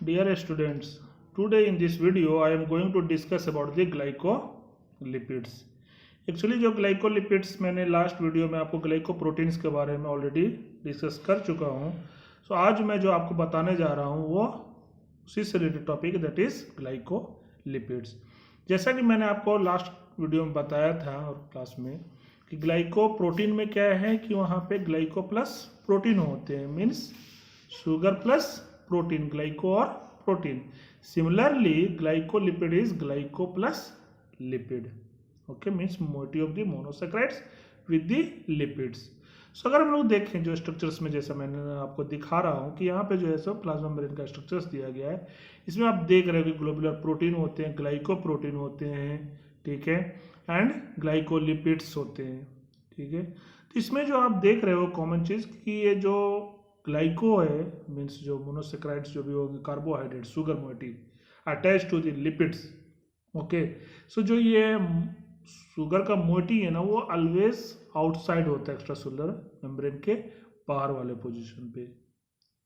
Dear students, today in this video I am going to discuss about the glycolipids. Actually जो glycolipids मैंने last video में आपको glycoproteins के बारे में ऑलरेडी डिस्कस कर चुका हूँ. सो आज मैं जो आपको बताने जा रहा हूँ वो उसी से related topic that is glycolipids. जैसा कि मैंने आपको लास्ट वीडियो में बताया था और क्लास में कि ग्लाइकोप्रोटीन में क्या है कि वहाँ पे ग्लाइको प्लस प्रोटीन होते हैं, means sugar plus protein, glyco और protein. Similarly glycolipid is glyco plus lipid. Okay, means moiety of the monosaccharides with the lipids. So अगर हम लोग देखें जो स्ट्रक्चर्स में, जैसा मैंने आपको दिखा रहा हूँ कि यहाँ पे जो है सो प्लाज्मा मेम्ब्रेन का स्ट्रक्चर्स दिया गया है. इसमें आप देख रहे हो कि ग्लोबुलर प्रोटीन होते हैं, ग्लाइको प्रोटीन होते हैं, ठीक है, एंड ग्लाइकोलिपिड्स होते हैं, ठीक है. तो इसमें जो आप देख रहे हो कॉमन चीज़ कि ये जो ग्लाइको है, मीन्स जो मोनोसैकेराइड्स जो भी होंगे, carbohydrate, sugar moiety attach to the lipids. Okay, so जो ये शुगर का मोइटी है ना वो ऑलवेज आउटसाइड होता है एक्स्ट्रा सेलुलर मेम्ब्रेन के बाहर वाले पोजीशन पे,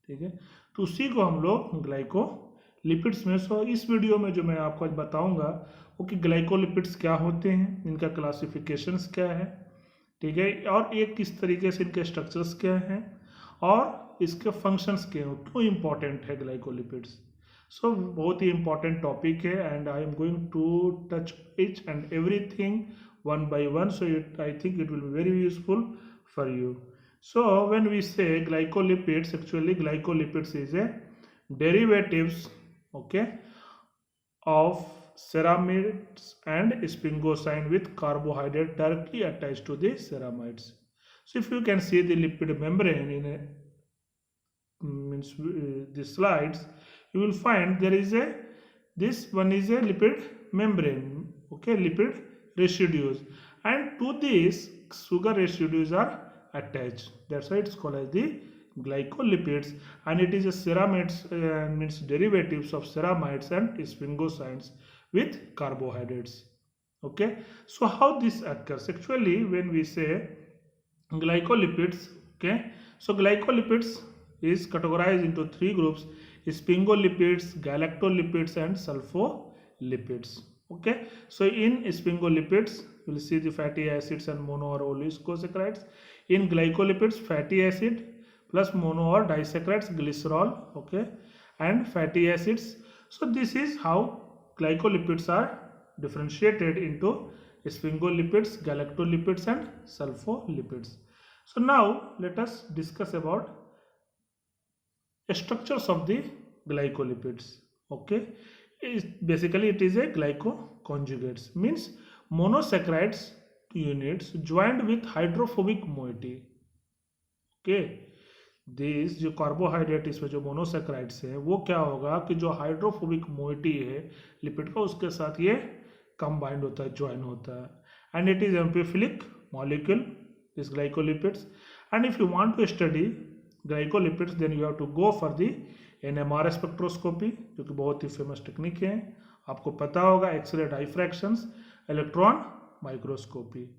ठीक है. तो उसी को हम लोग ग्लाइकोलिपिड्स में. सो इस वीडियो में जो मैं आपको आज बताऊंगा वो कि ग्लाइकोलिपिड्स क्या होते हैं, इनका क्लासिफिकेशंस क्या है, ठीक है, और ये किस तरीके से इनके स्ट्रक्चर्स क्या हैं और इसके फंक्शंस क्या हैं, क्यों इंपॉर्टेंट है ग्लाइकोलिपिड्स. सो बहुत ही इंपॉर्टेंट टॉपिक है and I am going to touch each and everything one by one, so I think it will be very useful for you. So when we say glycolipids, actually glycolipids is a derivatives, okay, of ceramides and sphingosine with carbohydrate directly attached to the ceramides. So if you can see the lipid membrane in a the slides, you will find there is a, this one is a lipid membrane, okay, lipid residues, and to this sugar residues are attached. That's why it's called as the glycolipids, and it is a ceramides, means derivatives of ceramides and sphingosines with carbohydrates. Okay, so how this occurs? Actually when we say glycolipids, okay, so glycolipids is categorized into three groups: sphingolipids, galactolipids and sulfolipids. Okay, so in sphingolipids you will see the fatty acids and mono or oligosaccharides. In glycolipids, fatty acid plus mono or disaccharides, glycerol, okay, and fatty acids. So this is how glycolipids are differentiated into sphingolipids, galactolipids and sulfolipids. So now let us discuss about structures of the glycolipids. Okay, basically it is a glycoconjugates, means monosaccharides units joined with hydrophobic moiety. Okay, this जो carbohydrate इसमें जो monosaccharides है वो क्या होगा कि जो hydrophobic moiety है लिपिड का उसके साथ ये कंबाइंड होता है, ज्वाइन होता है, and it is amphiphilic molecule this glycolipids. And if you want to study glycolipids then you have to go for the NMR spectroscopy, जो कि बहुत ही फेमस टेक्निक है, आपको पता होगा, x ray diffractions, electron microscopy.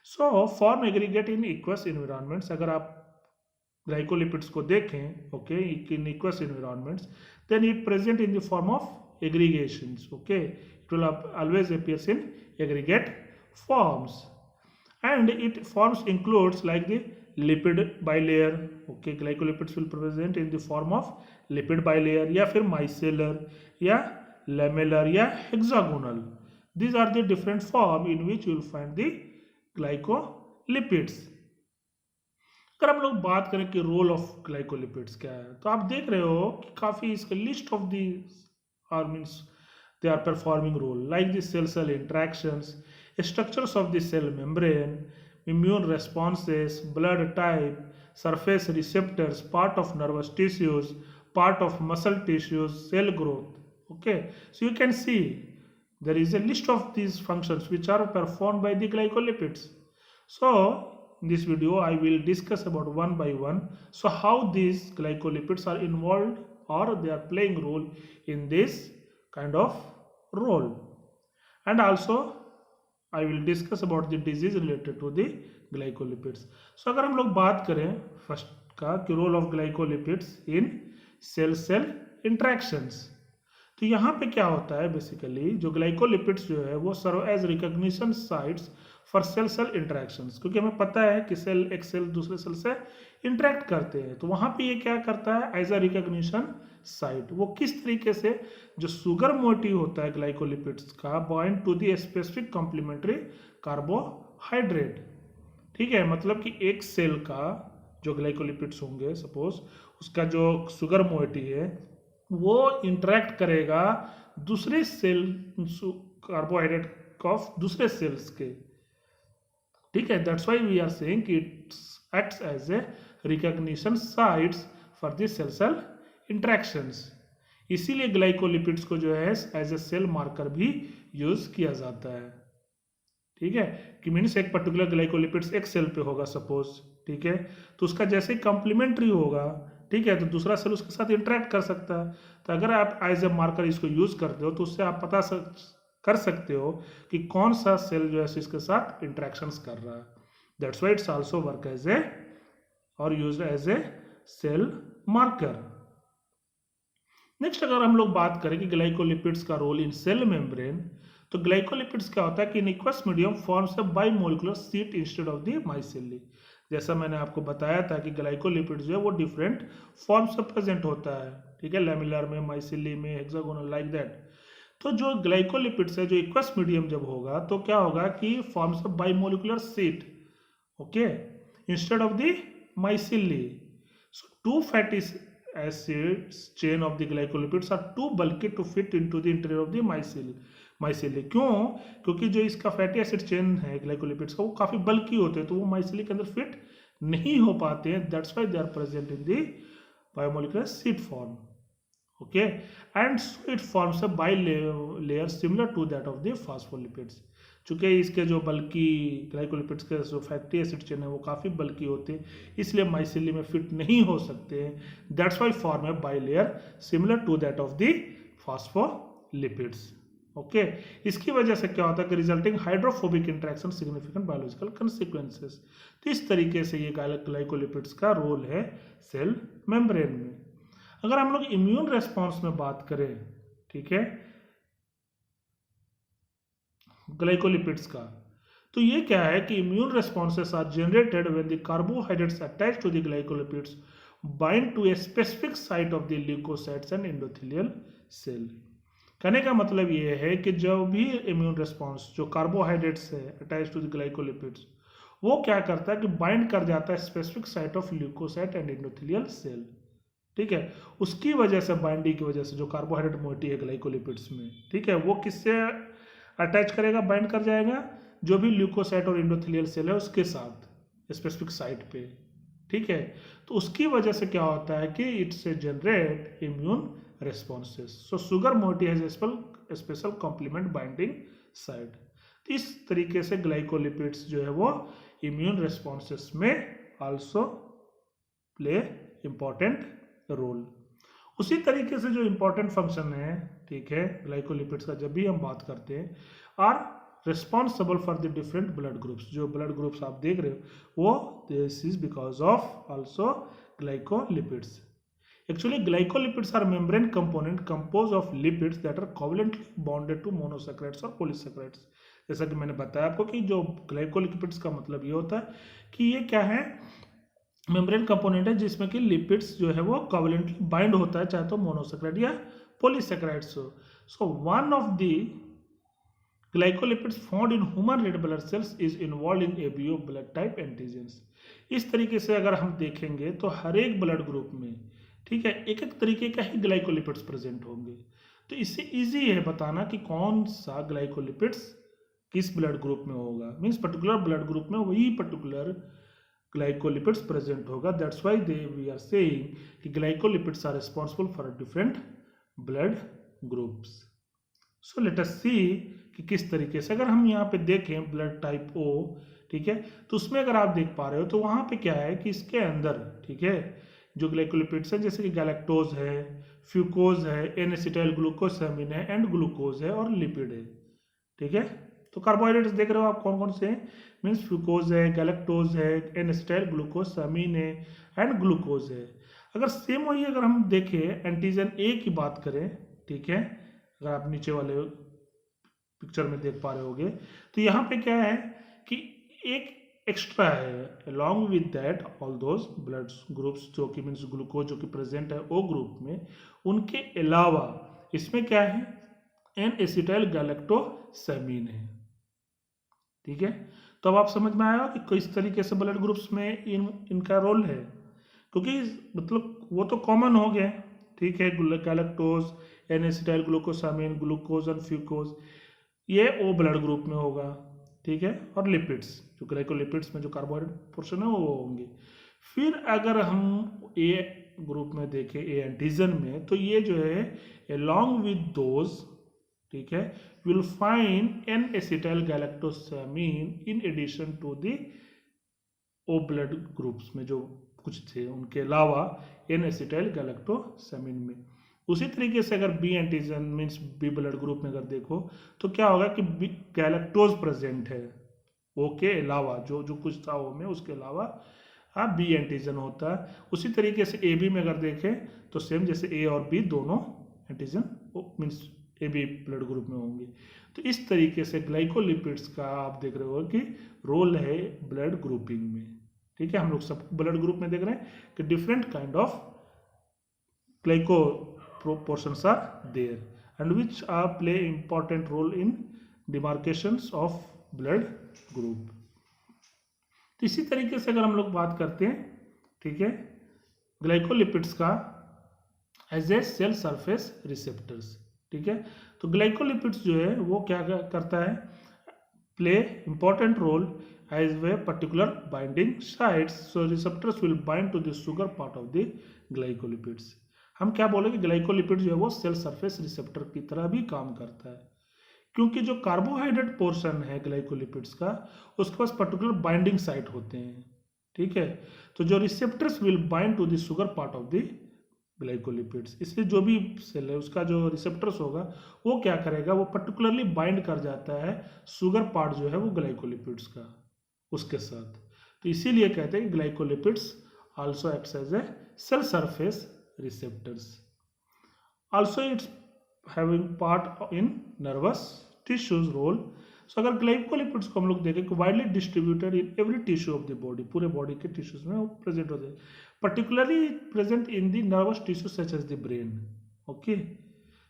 So form aggregate in aqueous environments. अगर आप glycolipids को देखें, okay, in aqueous environments, then it present in the form of aggregations. Okay, it will always appears in aggregate forms, and it forms includes like the lipid bilayer. Okay, glycolipids will present in the form of lipid bilayer या फिर micellar या lamellar या hexagonal. These are the different form in which you will find the glycolipids. अगर हम लोग बात करें कि रोल ऑफ ग्लाइकोलिपिड्स क्या है, तो आप देख रहे हो कि काफ़ी इसका list of the are means they are performing role like the cell cell interactions, structures of the cell membrane, immune responses, blood type, surface receptors, part of nervous tissues, part of muscle tissues, cell growth. Okay, so you can see there is a list of these functions which are performed by the glycolipids. So in this video I will discuss about one by one, so how these glycolipids are involved or they are playing role in this kind of role, and also I will discuss about the disease related to the glycolipids. So अगर हम लोग बात करें first का कि role of glycolipids in cell cell interactions. तो यहाँ पे क्या होता है, बेसिकली जो ग्लाइकोलिपिड्स जो है वो serve as recognition sites for cell cell interactions, क्योंकि हमें पता है कि सेल एक सेल दूसरे सेल से इंटरेक्ट करते हैं, तो वहाँ पे ये क्या करता है, एज अ रिकॉग्निशन साइट। वो किस तरीके से, जो शुगर मोटिव होता है ग्लाइकोलिपिड्स का, bind to the specific complementary carbohydrate. ठीक है, मतलब कि एक सेल का जो ग्लाइकोलिपिड्स होंगे, सपोज उसका जो शुगर मोइटी है वो इंटरेक्ट करेगा दूसरे सेल कार्बोहाइड्रेट ऑफ दूसरे सेल्स के। ठीक है, that's why we are saying कि it's acts as a recognition sites for the cell cell interactions. इसीलिए ग्लाइकोलिपिड्स को जो है एज ए सेल मार्कर भी यूज किया जाता है। ठीक है, कि मीन्स एक पर्टिकुलर ग्लाइकोलिपिड्स एक सेल पे होगा सपोज, ठीक है, तो उसका जैसे ही कॉम्प्लीमेंट्री होगा, ठीक है, तो दूसरा सेल उसके साथ इंटरेक्ट कर सकता है। तो अगर आप एज ए मार्कर इसको यूज करते हो तो उससे आप पता कर सकते हो कि कौन सा सेल जो है इसके साथ इंटरेक्शंस कर रहा है। That's why it's also work as a और used as a cell marker. Next अगर हम लोग बात करें कि ग्लाइकोलिपिड्स का रोल इन सेल मेम्ब्रेन, तो ग्लाइकोलिपिड्स क्या होता है कि in aqueous medium forms a bimolecular sheet instead of the micelles. जैसा मैंने आपको बताया था कि ग्लाइकोलिपिड जो है वो डिफरेंट फॉर्म्स में प्रेजेंट होता है, ठीक है, लैमिलर में, माइसेली में, हेक्सागोनल, लाइक दैट। तो जो ग्लाइकोलिपिड्स है जो एक्वस मीडियम जब होगा तो क्या होगा कि forms of bimolecular sheet, okay, instead of the micelles. So two fatty acids chain of the glycolipids are too bulky to fit into the interior of the माइसेली। क्यों? क्योंकि जो इसका फैटी एसिड चेन है ग्लाइकोलिपिड्स का वो काफी बल्की होते हैं, तो वो माइसेली के अंदर फिट नहीं हो पाते हैं। That's why they are present in the biomolecular sheet form, okay, and so it forms a bilayer similar to that of the phospholipids. चूंकि इसके जो बल्कि ग्लाइकोलिपिड्स के जो फैटी एसिड चेन है वो काफ़ी बल्की होते हैं, इसलिए माइसेली में फिट नहीं हो सकते हैं। दैट्स वाई फॉर्म है bilayer similar to that of the phospholipids, okay. इसकी वजह से क्या होता है कि resulting hydrophobic interaction significant biological consequences. तो इस तरीके से ये ग्लाइकोलिपिड्स का रोल है सेल मेम्ब्रेन में। अगर हम लोग इम्यून रेस्पॉन्स में बात करें, ठीक है, ग्लाइकोलिपिड्स का, तो ये क्या है कि immune responses are generated when the carbohydrates attach to the glycolipids bind to a specific site of the leukocytes and endothelial cell. कहने का मतलब ये है कि जब भी इम्यून रेस्पॉन्स जो कार्बोहाइड्रेट्स है अटैच टू द ग्लाइकोलिपिड्स, वो क्या करता है कि बाइंड कर जाता है specific site of leukocyte and endothelial cell. ठीक है, उसकी वजह से, बाइंडिंग की वजह से जो कार्बोहाइड्रेट मोइटी है ग्लाइकोलिपिड्स में, ठीक है, वो किससे अटैच करेगा, बाइंड कर जाएगा, जो भी ल्यूकोसाइट और एंडोथेलियल सेल है उसके साथ स्पेसिफिक साइट पे। ठीक है, तो उसकी वजह से क्या होता है कि it's generate immune responses. So sugar moiety has special complement binding site. तो इस तरीके से ग्लाइकोलिपिड्स जो है वो इम्यून रेस्पॉन्सेस में आल्सो प्ले इंपॉर्टेंट रोल। उसी तरीके से जो इंपॉर्टेंट फंक्शन है, ठीक है, ग्लाइकोलिपिड्स का जब भी हम बात करते हैं, are responsible for the different blood groups. जो ब्लड ग्रुप्स आप देख रहे हो वो this is because of also glycolipids. Actually glycolipids are membrane component compose of lipids that are covalently bonded to monosaccharides और पॉलीसैकेराइड्स। जैसा कि मैंने बताया आपको कि जो ग्लाइकोलिपिड्स का मतलब ये होता है कि ये क्या है, मेम्ब्रेन कंपोनेंट है जिसमें कि लिपिड्स जो है वो कोवलेंटली बाइंड होता है, चाहे तो मोनोसैकेराइड या पॉलीसैकेराइड्स हो। So one of the glycolipids found in human red blood cells is involve in ABO blood type antigens. इस तरीके से अगर हम देखेंगे तो हर एक ब्लड ग्रुप में, ठीक है, एक एक तरीके का ही ग्लाइकोलिपिड्स प्रेजेंट होंगे। तो इससे इजी है बताना कि कौन सा ग्लाइकोलिपिड्स किस ब्लड ग्रुप में होगा, मीन्स पर्टिकुलर ब्लड ग्रुप में वही पर्टिकुलर ग्लाइकोलिपिड्स प्रेजेंट होगा। That's why we are saying कि glycolipids are responsible for different blood groups. So let us see कि किस तरीके से, अगर हम यहाँ पे देखें ब्लड टाइप ओ, ठीक है, तो उसमें अगर आप देख पा रहे हो तो वहाँ पे क्या है कि इसके अंदर, ठीक है, जो ग्लाइकोलिपिड्स है जैसे कि गैलेक्टोज है, फ्यूकोज है, एन एसिटाइल ग्लूकोसामिन है, एंड ग्लूकोज है और लिपिड है। ठीक है, तो कार्बोहाइड्रेट्स देख रहे हो आप कौन कौन से हैं, मीन्स फ्यूकोज है, गैलेक्टोज है, एन एसिटाइल ग्लूकोसामिन है एंड ग्लूकोज है। अगर सेम वही अगर हम देखें एंटीजन ए की बात करें, ठीक है, अगर आप नीचे वाले पिक्चर में देख पा रहे होगे तो यहाँ पे क्या है कि एक एक्स्ट्रा है, along with that all those blood groups जो कि मीन्स ग्लूकोज जो कि प्रेजेंट है ओ ग्रुप में, उनके अलावा इसमें क्या है, एन एसिटाइल गैलेक्टोसैमीन है। ठीक है, तो अब आप समझ में आया कि किस तरीके से ब्लड ग्रुप्स में इनका रोल है, क्योंकि मतलब वो तो कॉमन हो गया, ठीक है, galactose, N acetyl glucosamine, glucose and fucose, ये ओ ब्लड ग्रुप में होगा, ठीक है, और लिपिड्स जो ग्लाइकोलिपिड्स में जो कार्बोहाइड्रेट पोर्शन है वो होंगे। फिर अगर हम ए ग्रुप में देखें, ए एंटीजन में, तो ये जो है along with those, ठीक है, will find N acetyl galactosamine in addition to the O blood groups में जो कुछ थे उनके अलावा एन एसिटाइल गैलेक्टोसैमीन में। उसी तरीके से अगर B antigen means B blood group में अगर देखो तो क्या होगा कि गैलेक्टोज प्रेजेंट है, ओ के अलावा जो जो कुछ था ओ में, उसके अलावा हाँ बी एंटीजन होता है। उसी तरीके से ए बी में अगर देखें तो सेम जैसे ए और बी दोनों antigen means A B blood group में होंगे। तो इस तरीके से ग्लाइकोलिपिड्स का आप देख रहे हो कि रोल है ब्लड ग्रुपिंग में। ठीक है, हम लोग सब ब्लड ग्रुप में देख रहे हैं कि different kind of glyco portions are there and which are play important role in demarcations of blood group। तो इसी तरीके से अगर हम लोग बात करते हैं, ठीक है, ग्लाइकोलिपिड्स का as a cell surface receptors, ठीक है, तो ग्लाइकोलिपिड्स जो है वो क्या करता है, प्ले इंपॉर्टेंट रोल एज वे particular binding sites, so receptors will bind to the sugar part of the glycolipids. हम क्या बोलेंगे, ग्लाइकोलिपिड जो है वो सेल सरफेस रिसेप्टर की तरह भी काम करता है, क्योंकि जो कार्बोहाइड्रेट पोर्शन है ग्लाइकोलिपिड्स का उसके पास पर्टिकुलर बाइंडिंग साइट होते हैं। ठीक है, तो जो receptors will bind to the sugar part of the glycolipids, इसलिए जो भी सेल है उसका जो रिसेप्टर्स होगा वो क्या करेगा, वो पर्टिकुलरली बाइंड कर जाता है शुगर पार्ट जो है वो ग्लाइकोलिपिड्स का उसके साथ। तो इसीलिए कहते हैं कि glycolipids also acts as a cell surface receptors. Also it's having part in nervous tissues role। so अगर ग्लाइकोलिपिड्स को हम लोग देखें कि widely distributed in every tissue of the body, पूरे बॉडी के टिश्यूज में वो प्रेजेंट होते हैं, particularly present in the nervous tissue such as the brain. Okay,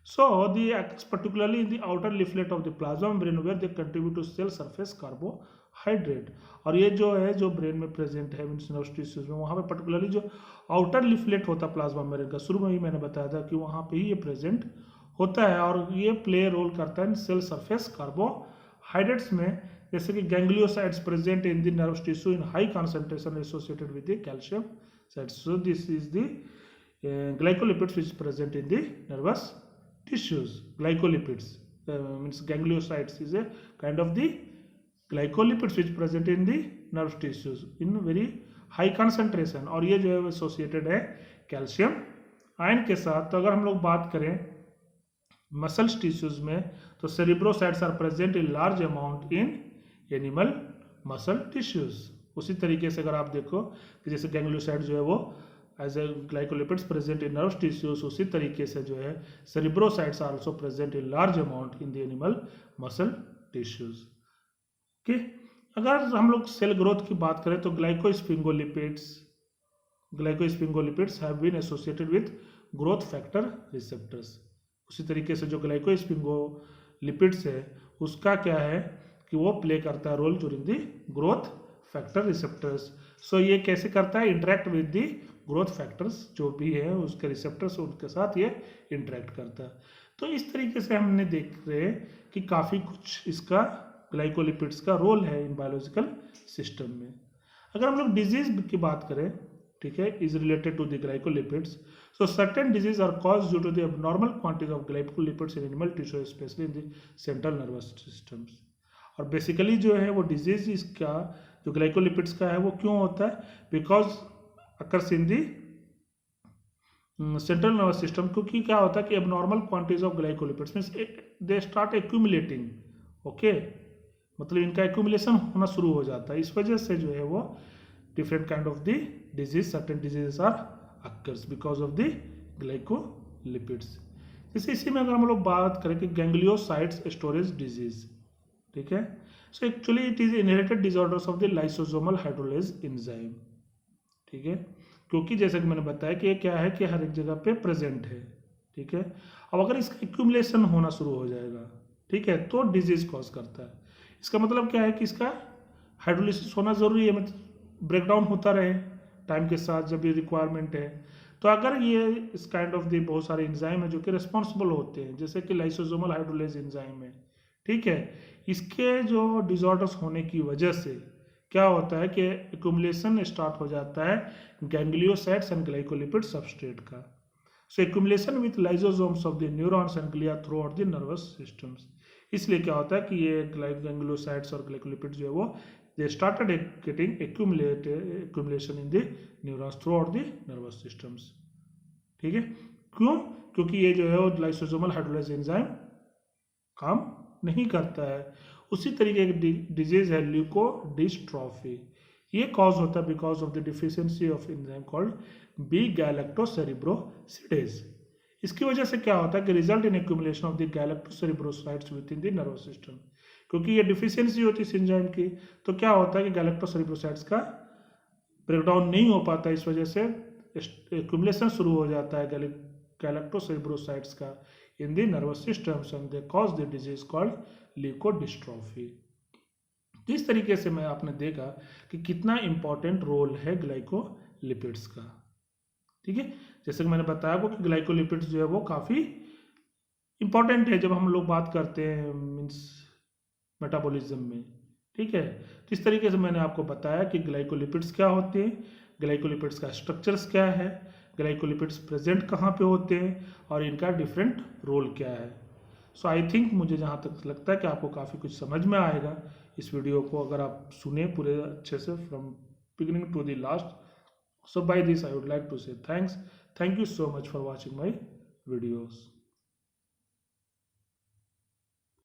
so they acts particularly in the outer leaflet of the plasma membrane where they contribute to cell surface carbohydrate। और ये जो है जो brain में present है nervous tissues में, वहाँ पे पर्टिकुलरली जो आउटर लिफलेट होता है प्लाज्मा मेम्ब्रेन का, शुरू में ही मैंने बताया था कि वहाँ पे ही ये प्रेजेंट होता है और ये प्ले रोल करता है सेल सरफेस कार्बोहाइड्रेट्स में, जैसे कि gangliosides present in the nervous tissue in high concentration associated with the calcium sites. So this is the glycolipids which present in the nervous tissues। glycolipids means gangliosides is a kind of the glycolipids which present in the nerve tissues in very high concentration, और ये जो है associated है calcium ion के साथ। तो अगर हम लोग बात करें मसल्स टिश्यूज में तो cerebrosides are present in large amount in animal muscle tissues. उसी तरीके से अगर आप देखो कि जैसे गैंग्लियोसाइड जो है वो as a glycolipids present in nerve tissues, उसी तरीके से जो है cerebrosides are also present in large amount in the animal muscle tissues. Okay, अगर हम लोग सेल ग्रोथ की बात करें तो glycosphingolipids have been associated with growth factor receptors. उसी तरीके से जो ग्लाइकोस्फिंगोलिपिड्स है उसका क्या है कि वो प्ले करता है role during the growth factor receptors. So ये कैसे करता है, interact with the growth factors जो भी है उसके रिसेप्टर्स उनके साथ ये इंटरेक्ट करता है। तो इस तरीके से हमने देख रहे हैं कि काफ़ी कुछ इसका ग्लाइकोलिपिड्स का रोल है इन बायोलॉजिकल सिस्टम में। अगर हम लोग डिजीज की बात करें, ठीक है, is related to the glycolipids. So certain disease are cause due to the abnormal quantity of glycolipids in animal tissue specially in the central nervous systems. और बेसिकली जो है वो डिजीज इसका जो ग्लाइकोलिपिड्स का है वो क्यों होता है, because occurs in the central nervous system, क्योंकि क्या होता है कि abnormal quantities of glycolipids means they start accumulating. Okay, मतलब इनका एक्यूमुलेशन होना शुरू हो जाता है, इस वजह से जो है वो different kind of the disease, certain diseases are occurs because of the glycolipids. जैसे इसी में अगर हम लोग बात करें कि गैंग्लियोसाइट्स स्टोरेज डिजीज, ठीक है, so actually it is inherited disorders of the lysosomal hydrolase enzyme, ठीक है, क्योंकि जैसे कि मैंने बताया कि ये क्या है कि हर एक जगह पे प्रेजेंट है, ठीक है। अब अगर इसका एक्यूमुलेशन होना शुरू हो जाएगा, ठीक है, तो डिजीज कॉज करता है। इसका मतलब क्या है कि इसका हाइड्रोलिसिस होना जरूरी है, मतलब ब्रेकडाउन होता रहे टाइम के साथ जब ये रिक्वायरमेंट है। तो अगर ये इस काइंड ऑफ दी बहुत सारे एंजाइम है जो कि रिस्पॉन्सिबल होते हैं, जैसे कि लाइसोसोमल हाइड्रोलेज एंजाइम है, ठीक है, इसके जो डिसऑर्डर्स होने की वजह से क्या होता है कि एक्यूमुलेशन स्टार्ट हो जाता है गैंग्लियोसाइट्स एंड ग्लाइकोलिपिड सबस्ट्रेट का। So accumulation with lysosomes of the neurons and glia throughout the nervous systems. इसलिए क्या होता है कि ये गैंग्लियोसाइट्स और ग्लाइकोलिपिड जो है वो they started getting accumulation in the neurons through out the nervous systems, ठीक है। क्यों? क्योंकि ये जो है वो लाइसोसोमल हाइड्रोलेज एंजाइम काम नहीं करता है। उसी तरीके की डिजीज है ल्यूकोडिस्ट्रॉफी। ये कॉज होता है because of the deficiency of enzyme called B galactocerebrosidase. इसकी वजह से क्या होता है कि result in accumulation of the galactocerebrosides within the nervous system. क्योंकि ये डिफिशियंसी होती है इस एंजाइम की, तो क्या होता है कि गैलेक्टोसेरिब्रोसाइट्स का ब्रेकडाउन नहीं हो पाता, इस वजह से एक्यूमुलेशन शुरू हो जाता है गैलेक्टोसेरिब्रोसाइट्स का in the nervous systems and they cause the disease called leukodystrophy। इस तरीके से मैं आपने देखा कि कितना इंपॉर्टेंट रोल है ग्लाइकोलिपिड्स का, ठीक है। जैसे कि मैंने बताया आपको कि ग्लाइकोलिपिड्स जो है वो काफ़ी इंपॉर्टेंट है जब हम लोग बात करते हैं मीन्स मेटाबॉलिज्म में, ठीक है। तो इस तरीके से मैंने आपको बताया कि ग्लाइकोलिपिड्स क्या होते हैं, ग्लाइकोलिपिड्स का स्ट्रक्चर्स क्या है, ग्लाइकोलिपिड्स प्रेजेंट कहाँ पे होते हैं और इनका डिफरेंट रोल क्या है। सो आई थिंक मुझे जहाँ तक लगता है कि आपको काफ़ी कुछ समझ में आएगा इस वीडियो को अगर आप सुने पूरे अच्छे से from beginning to the last. So by this I would like to say thank you so much for watching my videos.